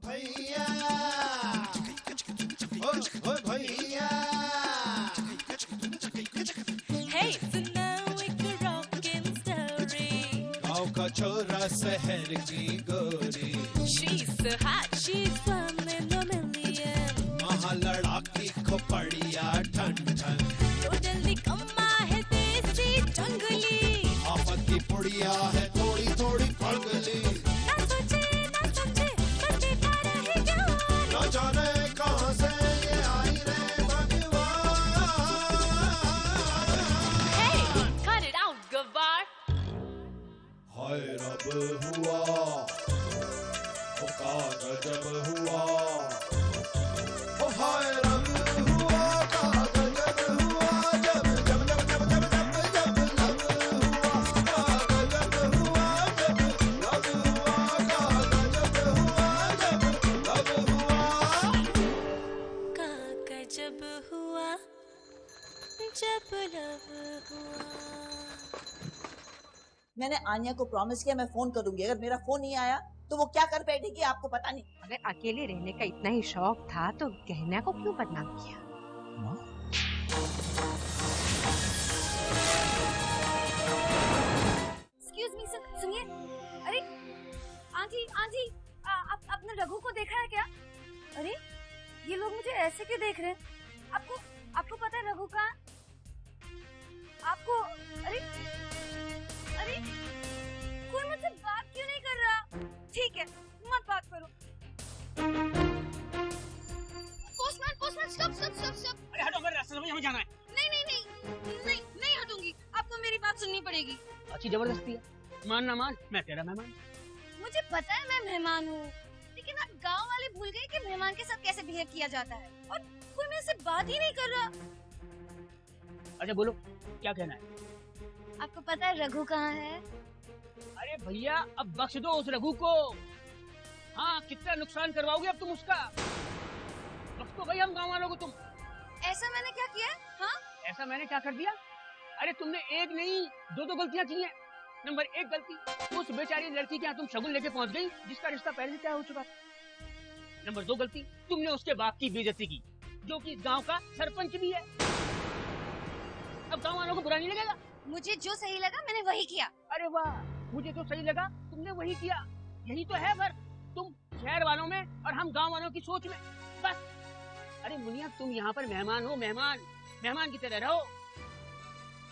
भैया, ओ भैया। Hey, so now it's a rockin' story. गाँव का छोरा शहर की गोरी, She's so hot, she's one in a million. वहाँ लड़ाकी खोपड़िया ठन ठन, तो जल्दी कम्मा है देसी जंगली, आफत की पुड़िया है थोड़ी थोड़ी पगली। ना सोचे ना समझे बस देखा रहे जवान। न जाने कहाँ से ये आई रे भगवान। Hey, cut it out, गवार। हाय रब हुआ, ओ का गजब हुआ, ओ हाय रब हुआ, का गजब हुआ, जब जब जब जब जब जब जब लब हुआ, का गजब हुआ, जब लब हुआ, का गजब हुआ, जब लब हुआ। का गजब हुआ जब लब हुआ। मैंने आन्या को प्रॉमिस किया मैं फोन करूंगी, अगर मेरा फोन नहीं आया तो वो क्या कर बैठेगी आपको पता नहीं। अगर अकेले रहने का इतना ही शौक था तो गहना को क्यों बदनाम किया? एक्सक्यूज मी सुनिए। अरे आंटी आंटी आपने रघु को देखा है क्या? अरे ये लोग मुझे ऐसे क्यों देख रहे हैं? आपको पता है रघु कहाँ? आपको अरे अरे कोई मुझसे बात क्यों नहीं कर रहा? ठीक है मत बात करो। Postman stop. अरे हटो, मेरे रास्ते से हमें जाना है। नहीं हटूंगी, आपको मेरी बात सुननी पड़ेगी। अच्छी जबरदस्ती है, मान ना मान, मैं तेरा मेहमान। मुझे पता है मैं मेहमान हूँ, लेकिन आप गांव वाले भूल गए कि मेहमान के साथ कैसे बिहेव किया जाता है, और कोई मेरे से बात ही नहीं कर रहा। अच्छा बोलो, क्या कहना है? आपको पता है रघु कहाँ है? अरे भैया, अब बख्श दो उस रघु को। हाँ, कितना नुकसान करवाओगे अब तुम उसका? बख्श दो भाई हम गाँव वालों को तुम। ऐसा मैंने क्या किया? हाँ ऐसा मैंने क्या कर दिया? अरे तुमने एक नहीं दो गलतियाँ की हैं। नंबर 1 गलती, उस बेचारी लड़की के यहाँ तुम शगुन लेके पहुंच गई जिसका रिश्ता पहले से तय हो चुका था। नंबर 2 गलती, तुमने उसके बाप की बेइज्जती की, जो कि गांव का सरपंच भी है। अब गांव वालों को बुरा नहीं लगेगा? मुझे जो सही लगा मैंने वही किया। अरे वाह, मुझे तो सही लगा, तुमने वही किया। यही तो है फर्क, तुम शहर वालों में और हम गांव वालों की सोच में। बस। अरे मुनिया, तुम यहाँ पर मेहमान हो, मेहमान की तरह रहो।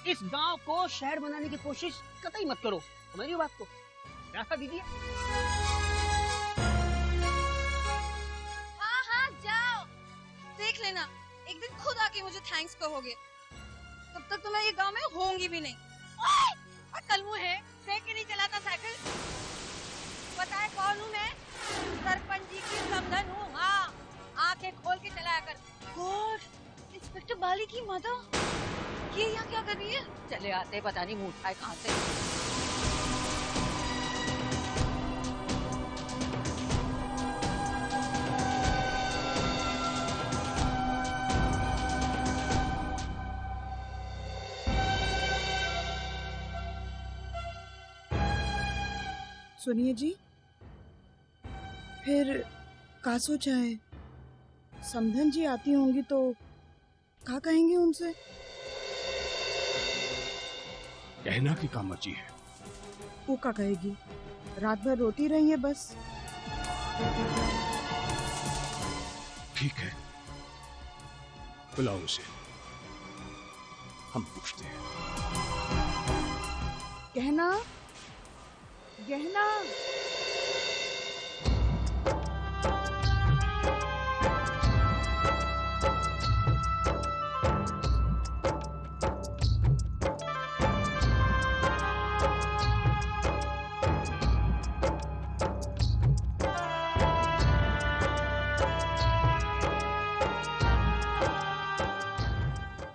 इस गांव को शहर बनाने की कोशिश कतई मत करो, समझ रही हो बात को? रास्ता दीजिए। हाँ जाओ, देख लेना एक दिन खुद आके मुझे थैंक्स कहोगे। तब तक तो मैं ये गांव में होंगी भी नहीं। ओए, कल वो है देख के नहीं चलाता साइकिल। पता है कौन हूँ मैं? सरपंच जी की समधन हूँ। हाँ, आंखें खोल के चलाया कर। गॉड, इंस्पेक्टर बाली की मदर, ये यहाँ क्या कर रही है? चले आते पता नहीं मुंह उठाए कहाँ से। सुनिए जी, फिर का सोचा है? समधन जी आती होंगी तो क्या कहेंगे उनसे? कहना की का मर्जी है। वो क्या कहेगी? रात भर रोती रही है बस। ठीक है, बुलाओ उसे, हम पूछते हैं। गहना, गहना।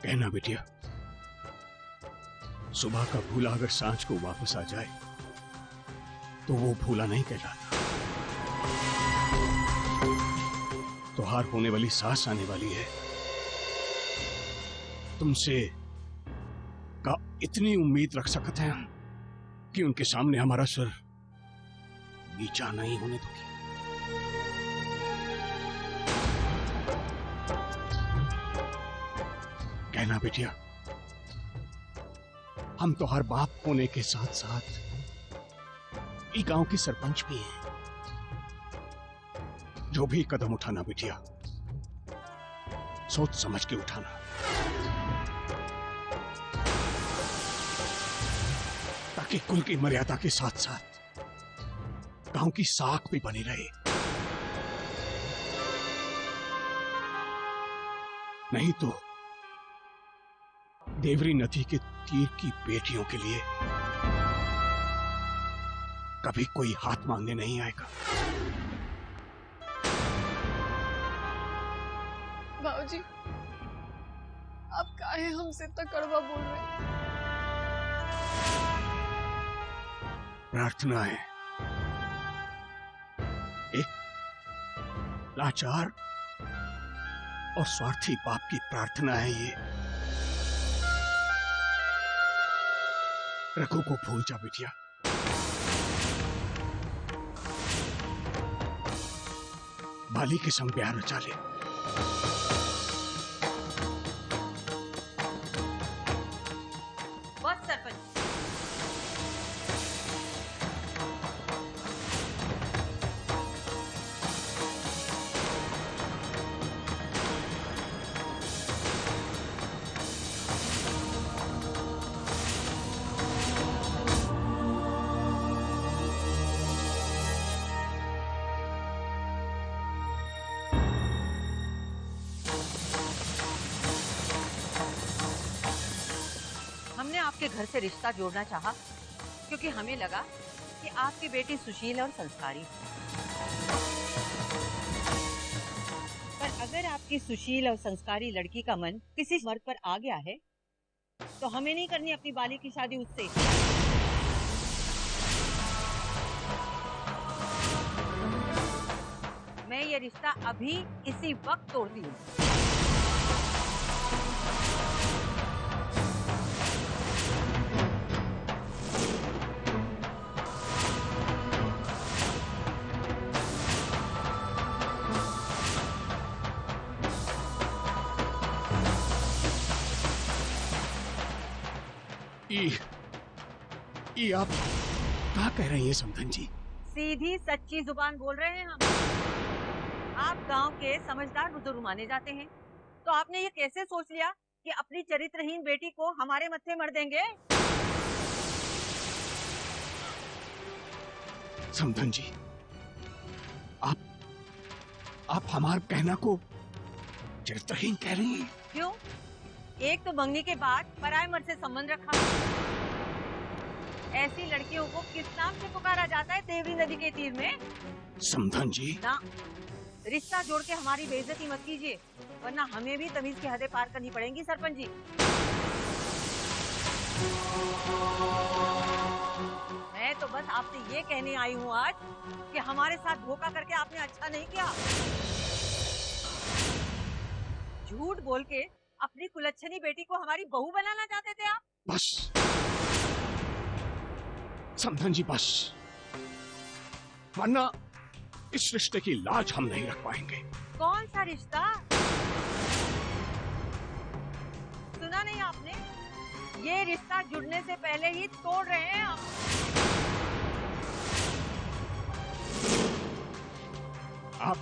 कहना बेटिया, सुबह का भूला अगर सांझ को वापस आ जाए तो वो भूला नहीं कहलाता। त्योहार होने वाली सास आने वाली है, तुमसे का इतनी उम्मीद रख सकते हैं हम कि उनके सामने हमारा सर नीचा नहीं होने दोगी। कहना बिटिया, हम तो हर बाप होने के साथ साथ ये गांव की सरपंच भी हैं। जो भी कदम उठाना बिटिया, सोच समझ के उठाना। ताकि कुल की मर्यादा के साथ साथ गांव की साख भी बनी रहे। नहीं तो देवरी नदी के तीर की बेटियों के लिए कभी कोई हाथ मांगने नहीं आएगा। बाबूजी, आप काहे हमसे इतना कड़वा बोल रहे हैं? प्रार्थना है, एक लाचार और स्वार्थी बाप की प्रार्थना है ये। रघु को भूल जा बिटिया। बाली के संग ब्याह रचा ले। बस सरपंच, हमने आपके घर से रिश्ता जोड़ना चाहा क्योंकि हमें लगा कि आपकी बेटी सुशील और संस्कारी है। पर अगर आपकी सुशील और संस्कारी लड़की का मन किसी मर्द पर आ गया है तो हमें नहीं करनी अपनी बाली की शादी उससे। मैं ये रिश्ता अभी इसी वक्त तोड़ती हूँ। ये आप क्या कह रही हैं समधन जी? सीधी सच्ची जुबान बोल रहे हैं हम। आप गांव के समझदार बुजुर्ग माने जाते हैं, तो आपने ये कैसे सोच लिया कि अपनी चरित्रहीन बेटी को हमारे मत्थे मर देंगे? समधन जी, आप हमारे कहना को चरित्रहीन कह रही हैं। क्यों? एक तो मंगनी के बाद पराये मर्द से संबंध रखा। ऐसी लड़कियों को किस नाम से पुकारा जाता है देवरी नदी के तीर में? समधन जी, ना, रिश्ता जोड़ के हमारी बेइज्जती मत कीजिए, वरना हमें भी तमीज की हदें पार करनी पड़ेंगी सरपंच जी। मैं तो बस आपसे ये कहने आई हूँ आज कि हमारे साथ धोखा करके आपने अच्छा नहीं किया। झूठ बोल के अपनी कुलच्छनी बेटी को हमारी बहू बनाना चाहते थे आप। बस समधन जी, बस, वरना इस रिश्ते की लाज हम नहीं रख पाएंगे। कौन सा रिश्ता? सुना नहीं आपने? ये रिश्ता जुड़ने से पहले ही तोड़ रहे हैं हम। आप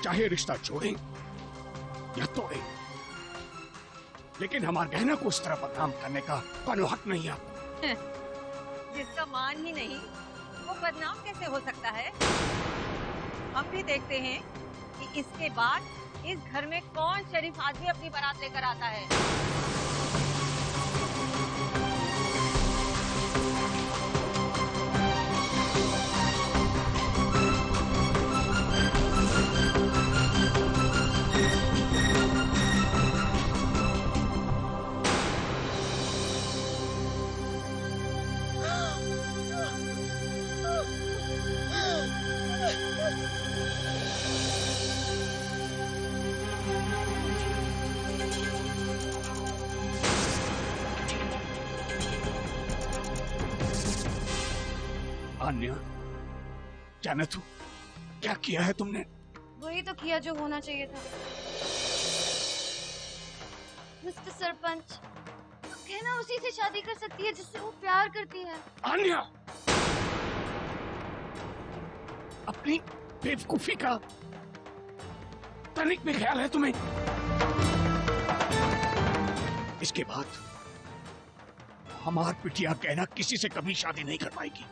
चाहे रिश्ता जोड़ें या तोड़ें, लेकिन हमारे गहना को इस तरह बदनाम करने का कोई हक नहीं है। जिसका मान ही नहीं वो बदनाम कैसे हो सकता है? हम भी देखते हैं कि इसके बाद इस घर में कौन शरीफ आदमी अपनी बारात लेकर आता है। अन्य, जाने तू क्या किया है तुमने? वही तो किया जो होना चाहिए था। मिस्टर सरपंच, कहना उसी से शादी कर सकती है जिससे वो प्यार करती है। आन्या, अपनी बेवकूफी का तनिक भी ख्याल है तुम्हें? इसके बाद हमार पिटिया कहना किसी से कभी शादी नहीं कर पाएगी।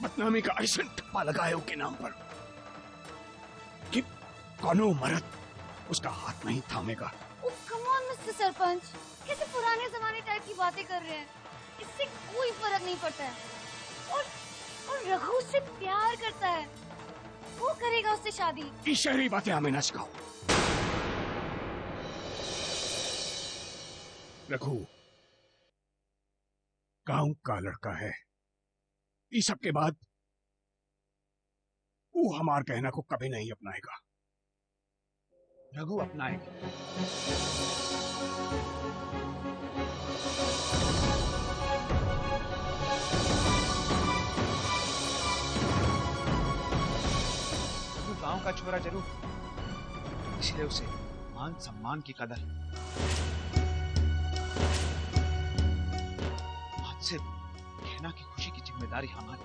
बदनामी का ऐसा ठप्पा लगाए के नाम पर कि कौनो मर्द उसका हाथ नहीं थामेगा। कम ऑन मिस्टर सरपंच, कैसे पुराने जमाने टाइप की बातें कर रहे हैं? इससे कोई फर्क नहीं पड़ता है। और रघु उससे प्यार करता है, वो करेगा उससे शादी। ये शहरी बातें हमें ना सिखाओ। रघु गांव का लड़का है। इस सब के बाद वो हमार कहना को कभी नहीं अपनाएगा। रघु अपनाएगा। रघु गांव का छोरा जरूर, इसलिए उसे मान सम्मान की कदर है। आज से कहना की खुशी की जिम्मेदारी हमारी।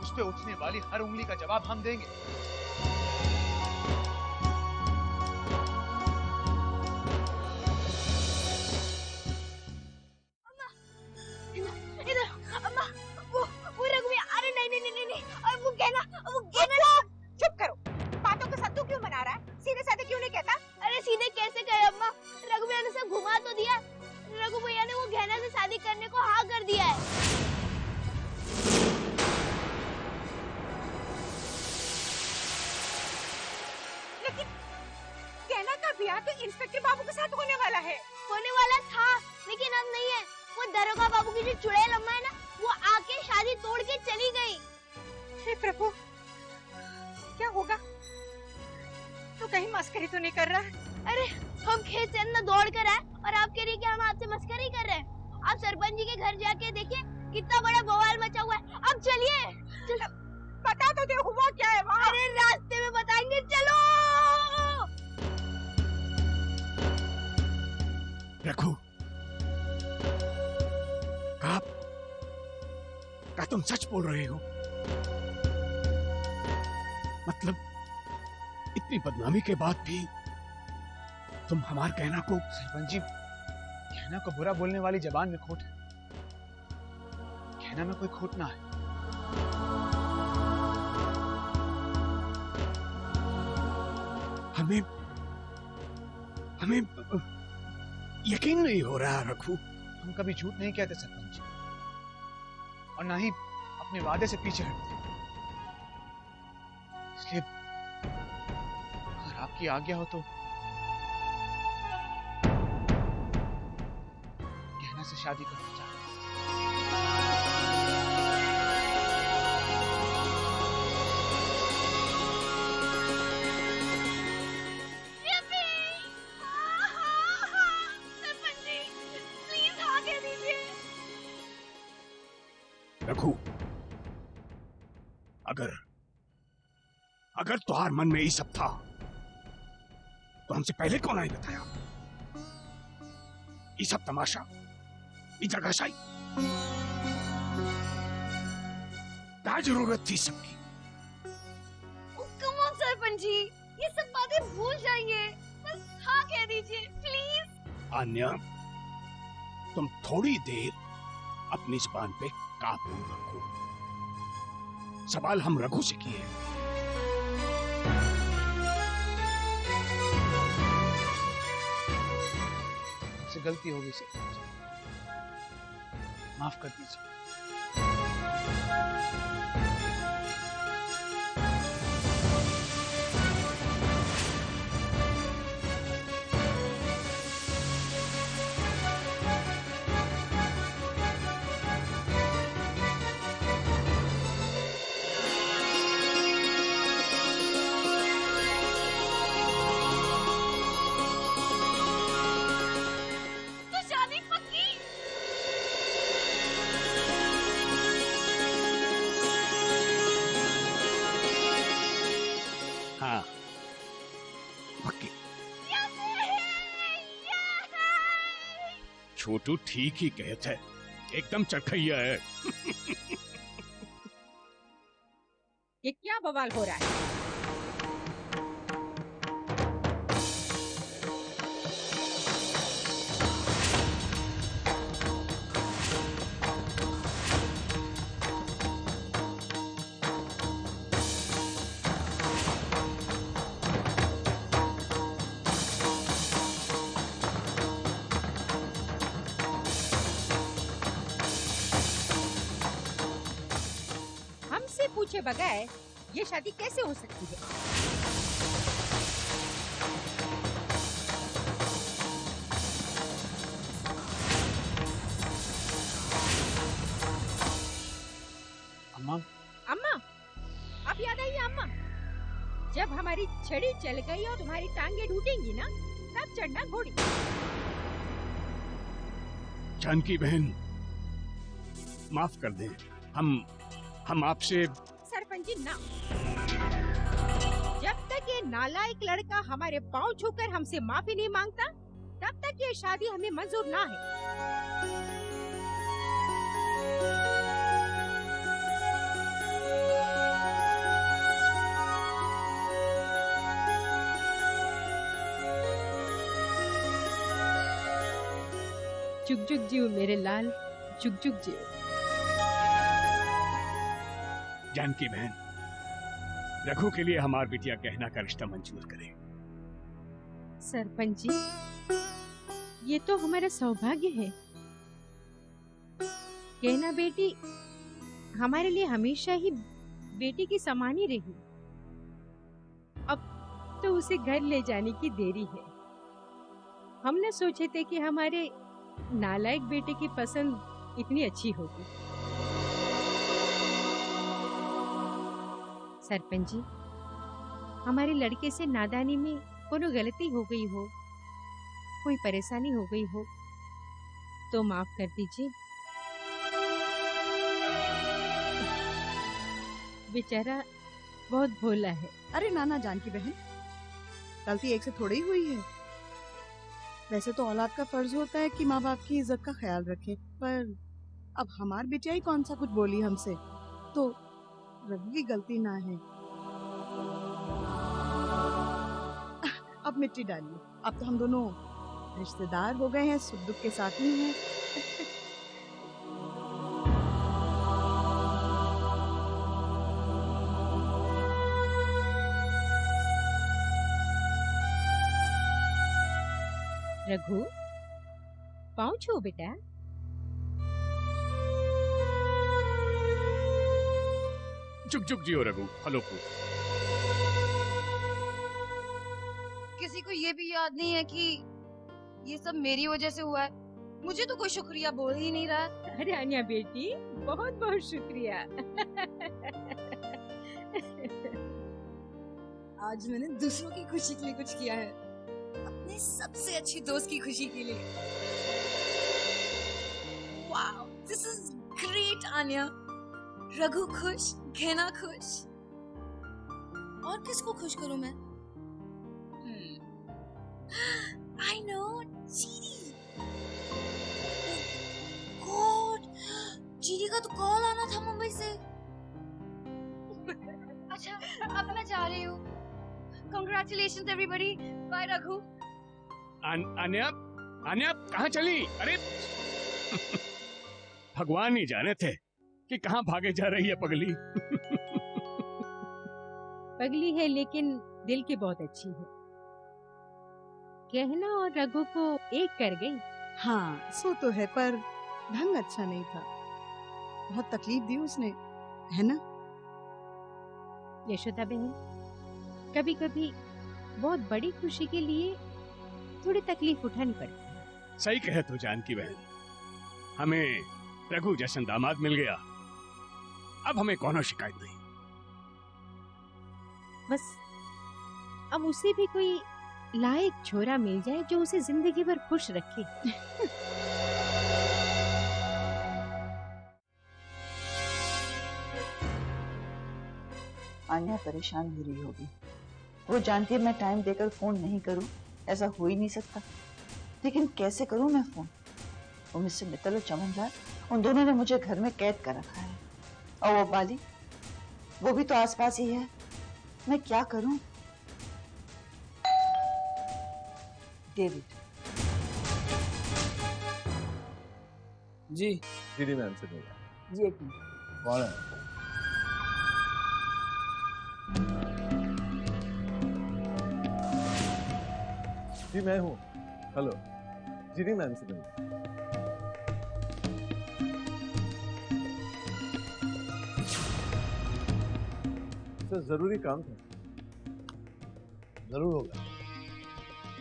उस पे उठने वाली हर उंगली का जवाब हम देंगे। इधर अम्मा, वो रघु में, अरे नहीं, और वो कहना चुप करो। बातों का सत्तू क्यों बना रहा है? सीधे साधे क्यों नहीं कहता? अरे सीधे कैसे कहे अम्मा, रघु भैया ने सब घुमा तो दिया। रघु भैया ने वो गहना से शादी करने को हाँ कर दिया है। लेकिन कहना का ब्याह तो इंस्पेक्टर बाबू के साथ होने वाला है। होने वाला था, लेकिन अब नहीं है। वो दरोगा बाबू की जो चुड़ैल अम्मा है ना, वो आके शादी तोड़ के चली गई। हे प्रभु, क्या होगा? तो कहीं मस्करी तो नहीं कर रहा है? अरे हम खेत से अंदर दौड़ कर आए और आप कह रही कि हम आपसे मस्करी कर रहे हैं। आप सरपंच जी के घर जाके देखिए कितना बड़ा बवाल मचा हुआ है। अब चलिए, बता तो दे हुआ क्या है वहाँ। अरे रास्ते में बताएंगे, चलो। रघु, क्या तुम सच बोल रहे हो? मतलब इतनी बदनामी के बाद भी तुम हमार कहना को? सरपंच जी, कहना को बुरा बोलने वाली जबान में खोट है, कहना में कोई खोट ना है। हमें यकीन नहीं हो रहा रघु। हम कभी झूठ नहीं कहते सरपंच, और ना ही अपने वादे से पीछे हटते। इसलिए अगर आपकी आज्ञा हो तो कहना से शादी करना चाहते हैं। रघु, अगर तुम्हार मन में ये सब था तो हमसे पहले क्यों नहीं बताया? ये सब तमाशा, ये जगहशाही, क्या जरूरत थी सबकी? कम ऑन सरपंच जी, ये सब बातें भूल जाइए। बस हाँ कह दीजिए प्लीज। आन्या, तुम थोड़ी देर अपनी जुबान पे काबू रखो। सवाल हम रघु से किए। हमसे गलती हो गई सरपंच, माफ कर दीजिए। तो शादी पक्की। छोटू ठीक ही कहता है, एकदम चरखैया है। ये क्या बवाल हो रहा है? हमसे पूछे बगैर ये शादी कैसे हो सकती है? अम्मा, अम्मा, अब याद आई अम्मा? जब हमारी छड़ी चल गई और तुम्हारी टांगे टूटेंगी ना, तब चढ़ना घोड़ी। जानकी बहन, माफ कर दें, हम आपसे। सरपंच जी ना, जब तक ये नालायक लड़का हमारे पांव छूकर हमसे माफी नहीं मांगता, तब तक ये शादी हमें मंजूर ना है। जुग जुग जियो मेरे लाल, जुग जुग जियो। जानकी बहन, रघु के लिए हमार बिटिया गहना का रिश्ता मंजूर करें। सरपंच जी, ये तो हमारा सौभाग्य है। कहना बेटी हमारे लिए हमेशा ही बेटी की समान ही रही। अब तो उसे घर ले जाने की देरी है। हम न सोचे थे कि हमारे नालायक बेटे की पसंद इतनी अच्छी होगी। सरपंच जी, हमारे लड़के से नादानी में कोनो गलती हो गई हो, कोई परेशानी हो गई हो, तो माफ कर दीजिए। बेचारा बहुत भोला है। अरे नाना जानकी बहन, गलती एक से थोड़ी ही हुई है। वैसे तो औलाद का फर्ज होता है कि माँ बाप की इज्जत का ख्याल रखे, पर अब हमार बिटिया ही कौन सा कुछ बोली हमसे, तो रघु की गलती ना है। अब मिट्टी डालिए, अब तो हम दोनों रिश्तेदार हो गए हैं, सुख दुख के साथ ही हैं। रघु, पाँव छू बेटा। जुग जुग जियो रघु, हलो फूल। किसी को ये भी याद नहीं है कि ये सब मेरी वजह से हुआ है। मुझे तो कोई शुक्रिया बोल ही नहीं रहा। अरे अन्या बेटी, बहुत बहुत शुक्रिया। आज मैंने दूसरों की खुशी के लिए कुछ किया है, अपने सबसे अच्छी दोस्त की खुशी के लिए। Wow, this is great Anya. Raghu खुश, घेना खुश, और किसको खुश करूं मैं? आई नो, चीरी। गॉड, चीरी का तो कॉल आना था मुंबई से। अच्छा, अब मैं जा रही हूँ। Congratulations everybody. Bye रघु। अन्या, अन्या कहाँ चली? अरे भगवान ही जाने थे कि कहाँ भागे जा रही है पगली। पगली है लेकिन दिल की बहुत अच्छी है। कहना और रघु को एक कर गई। हाँ, सो तो है, पर ढंग अच्छा नहीं था। बहुत तकलीफ दी उसने, है ना? यशोदा बहन, कभी कभी बहुत बड़ी खुशी के लिए थोड़ी तकलीफ उठानी पड़ती है। सही कहे तो जानकी बहन, हमें रघु जैसन दामाद मिल गया, अब हमें कोनो शिकायत नहीं। बस अब उसे भी कोई लायक छोरा मिल जाए जो उसे जिंदगी भर खुश रखे। आन्या परेशान हो रही होगी। वो जानती है मैं टाइम देकर फोन नहीं करूं, ऐसा हो ही नहीं सकता। लेकिन कैसे करूं मैं फोन? वो मिस्टर मित्तल और चमनलाल, उन दोनों ने मुझे घर में कैद कर रखा है। और वो बाली, वो भी तो आसपास ही है। मैं क्या करूं? डेविड। जी दीदी मैम से बोला जी एक मिनट। कौन है? जी मैं हूँ। हेलो जीडी मैम से बोला। सर जरूरी काम था। जरूर होगा,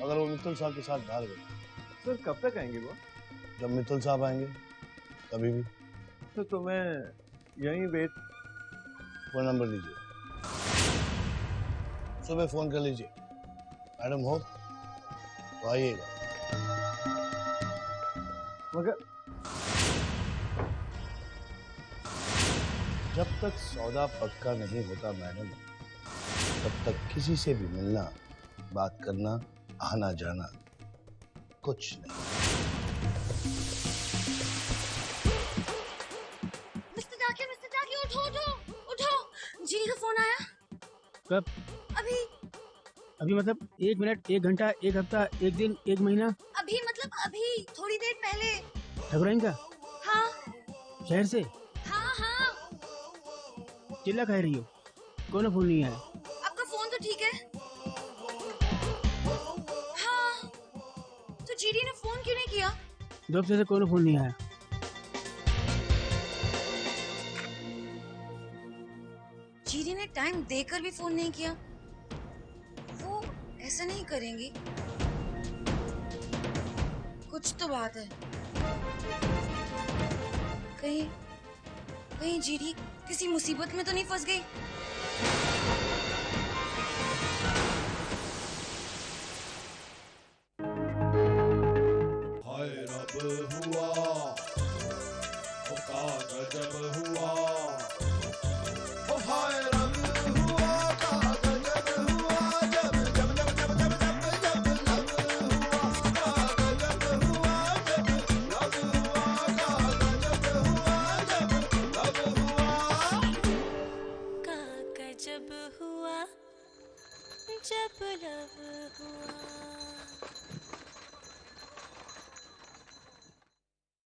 अगर वो मित्तल साहब के साथ बाहर गए। सर कब तक आएंगे वो? जब मित्तल साहब आएंगे कभी भी। तो मैं यहीं वेट। फोन नंबर लीजिए, सुबह फोन कर लीजिए। मैडम हो तो आइएगा। मगर जब तक सौदा पक्का नहीं होता मैडम, तब तक किसी से भी मिलना, बात करना, आना जाना कुछ नहीं। मिस्टर जाके उठो उठो उठो। जीनी का फोन आया। कब? अभी मतलब 1 मिनट, 1 घंटा, 1 हफ्ता, 1 दिन, 1 महीना? अभी मतलब अभी थोड़ी देर पहले। ठकुराइन का? हाँ शहर से? हाँ हाँ। चिल्ला कह रही हो? कौन फोन नहीं आया? आपका फोन तो ठीक है। हाँ तो जीडी ने फोन क्यों नहीं किया? 2 हफ्ते से कौन फोन नहीं आया? जीडी ने टाइम देकर भी फोन नहीं किया। वो ऐसा नहीं करेंगी, कुछ तो बात है। कहीं जीडी किसी मुसीबत में तो नहीं फंस गई? हाय रब हुआ, का गजब हुआ। ओ हाय रब हुआ, का गजब हुआ। जब जब जब जब जब जब जब लब हुआ, का गजब हुआ। जब लब हुआ, का गजब हुआ। जब लब हुआ, का गजब हुआ जब लब हुआ।